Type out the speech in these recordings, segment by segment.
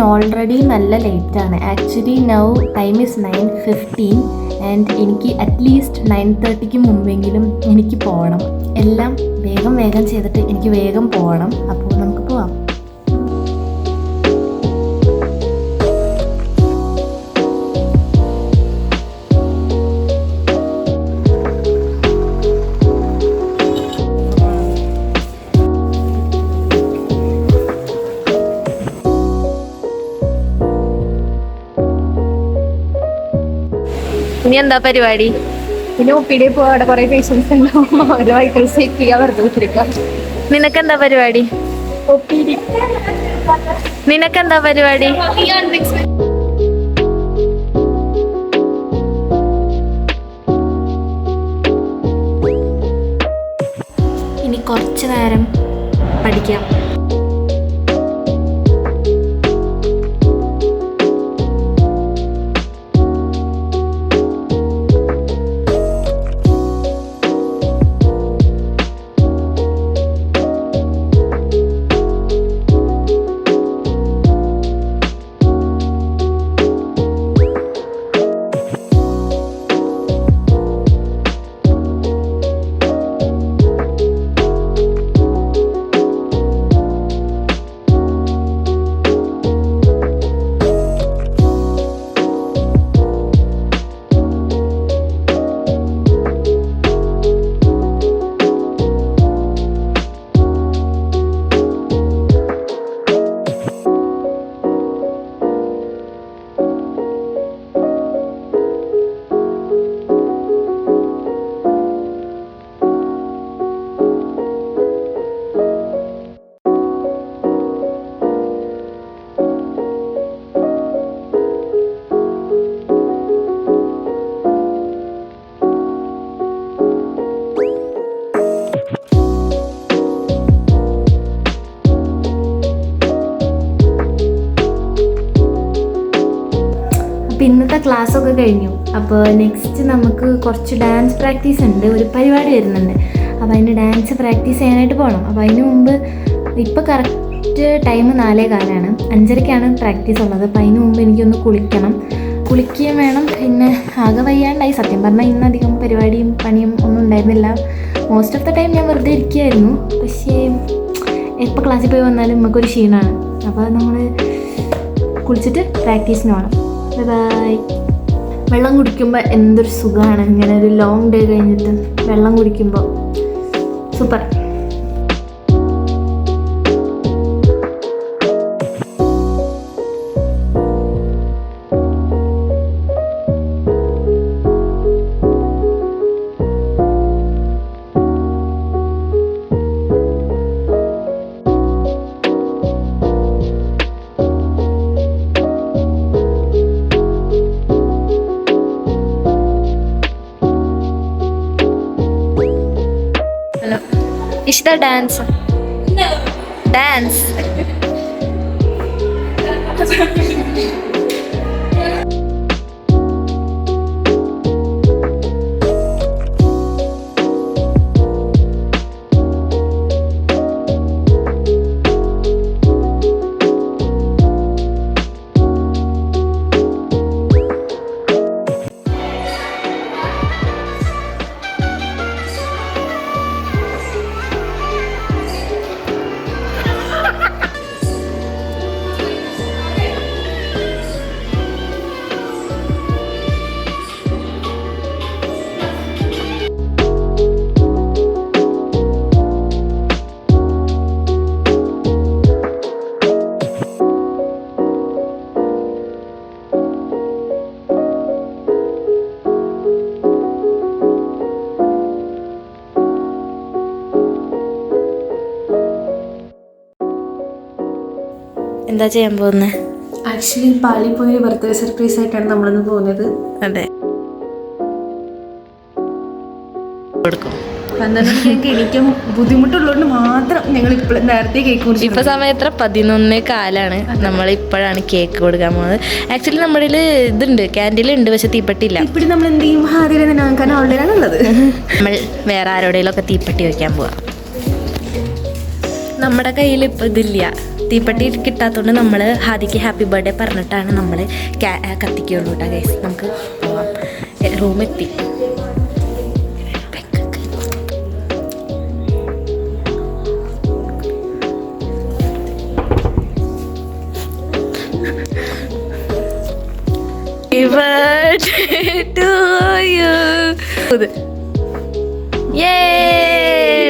Already നല്ല ലേറ്റാണ്. Actually now time is 9:15 and എനിക്ക് അറ്റ്ലീസ്റ്റ് 9:30 മുമ്പെങ്കിലും എനിക്ക് പോകണം. എല്ലാം വേഗം ചെയ്തിട്ട് എനിക്ക് വേഗം പോകണം. അപ്പോൾ നമുക്ക് പോവാം. ഇനി എന്താ പരിപാടി? പിന്നെ ഒപ്പിടെ പോവാ, അവിടെ കുറെ പേഷ്യൻസ് ഉണ്ടാവും. ഓരോ ഐറ്റംസ് ചെക്ക് ചെയ്യാൻ വെറുതെ വെച്ചിരിക്കാം. നിനക്കെന്താ പരിപാടി? നിനക്കെന്താ പരിപാടി? ഇനി കുറച്ചു നേരം പഠിക്കാം. അപ്പോൾ ഇന്നത്തെ ക്ലാസ്സൊക്കെ കഴിഞ്ഞു. അപ്പോൾ നെക്സ്റ്റ് നമുക്ക് കുറച്ച് ഡാൻസ് പ്രാക്ടീസ് ഉണ്ട്. ഒരു പരിപാടി വരുന്നുണ്ട്. അപ്പോൾ അതിന് ഡാൻസ് പ്രാക്ടീസ് ചെയ്യാനായിട്ട് പോകണം. അപ്പോൾ അതിന് മുമ്പ് ഇപ്പോൾ കറക്റ്റ് ടൈം 4:15, 5:30 പ്രാക്ടീസ് ഉള്ളത്. അപ്പോൾ അതിന് മുമ്പ് എനിക്കൊന്ന് കുളിക്കുകയും വേണം. പിന്നെ ആകെ വയ്യാണ്ടായി. സത്യം പറഞ്ഞാൽ ഇന്നധികം പരിപാടിയും പണിയും ഒന്നും ഉണ്ടായിരുന്നില്ല. മോസ്റ്റ് ഓഫ് ദ ടൈം ഞാൻ വെറുതെ ഇരിക്കുകയായിരുന്നു. പക്ഷേ എപ്പോൾ ക്ലാസ്സിൽ പോയി വന്നാലും നമുക്കൊരു ക്ഷീണമാണ്. അപ്പോൾ നമ്മൾ കുളിച്ചിട്ട് പ്രാക്ടീസിന് പോകണം. ബൈ. വെള്ളം കുടിക്കുമ്പോൾ എന്തൊരു സുഖമാണ്. ഇങ്ങനെ ഒരു ലോങ് ഡേ കഴിഞ്ഞിട്ട് വെള്ളം കുടിക്കുമ്പോൾ സൂപ്പർ. ഇഷ്ട ഡാൻസ് എന്താ ചെയ്യാൻ പോകുന്നത്? ആക്ച്വലി പാലി പോയൊരു ബർത്ത്ഡേ സർപ്രൈസ് ആയിട്ടാണ് നമ്മളിന്ന് പോകുന്നത്. അതെ, എനിക്കും ബുദ്ധിമുട്ടുള്ളതുകൊണ്ട് മാത്രം ഞങ്ങൾ ഇപ്പോൾ നേരത്തെ കേക്ക് കുറിച്ച്. ഇപ്പൊ സമയം എത്ര? 11:15. നമ്മൾ ഇപ്പോഴാണ് കേക്ക് കൊടുക്കാൻ പോകുന്നത്. ആക്ച്വലി നമ്മുടെ ഇതുണ്ട്, ക്യാൻഡിലുണ്ട്, പക്ഷെ തീപ്പെട്ടില്ല. ഇപ്പോഴും നമ്മൾ എന്ത് ചെയ്യും? ആദ്യം തന്നെ വാങ്ങാൻ ഓൾറെഡിയാണുള്ളത്. നമ്മൾ വേറെ ആരോടെങ്കിലും ഒക്കെ തീപ്പെട്ടി വയ്ക്കാൻ പോവാം. നമ്മുടെ കയ്യിൽ ഇപ്പം ഇതില്ല, തീപ്പെട്ടി കിട്ടാത്തതുകൊണ്ട് നമ്മൾ ഹാദിക്ക് ഹാപ്പി ബർത്ത്ഡേ പറഞ്ഞിട്ടാണ് നമ്മൾ കത്തിക്കുള്ളൂ കേട്ടോ ഗൈസ്. നമുക്ക് പോവാം. റൂമെത്തി. Happy birthday to you. Yay!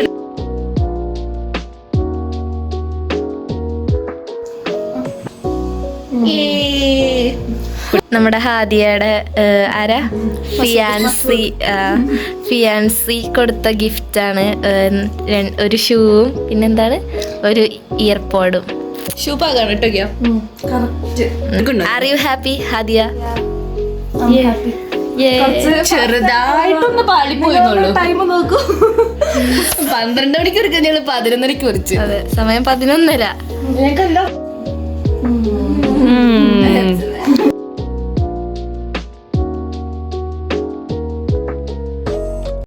നമ്മുടെ ഹാദിയയുടെ ആരാ ഫിയാൻസി കൊടുത്ത ഗിഫ്റ്റാണ്. ഒരു ഷൂവും പിന്നെന്താണ് ഒരു ഇയർപോഡും. Are you happy Hadiya? ചെറുതായിട്ടൊന്ന് പാളിപ്പോയെന്നുള്ളൂ. ടൈം നോക്കൂ. 12 മണിക്ക് ഞങ്ങൾ 11 മണിക്ക് കുറിച്ച്. അതെ, സമയം 11:30.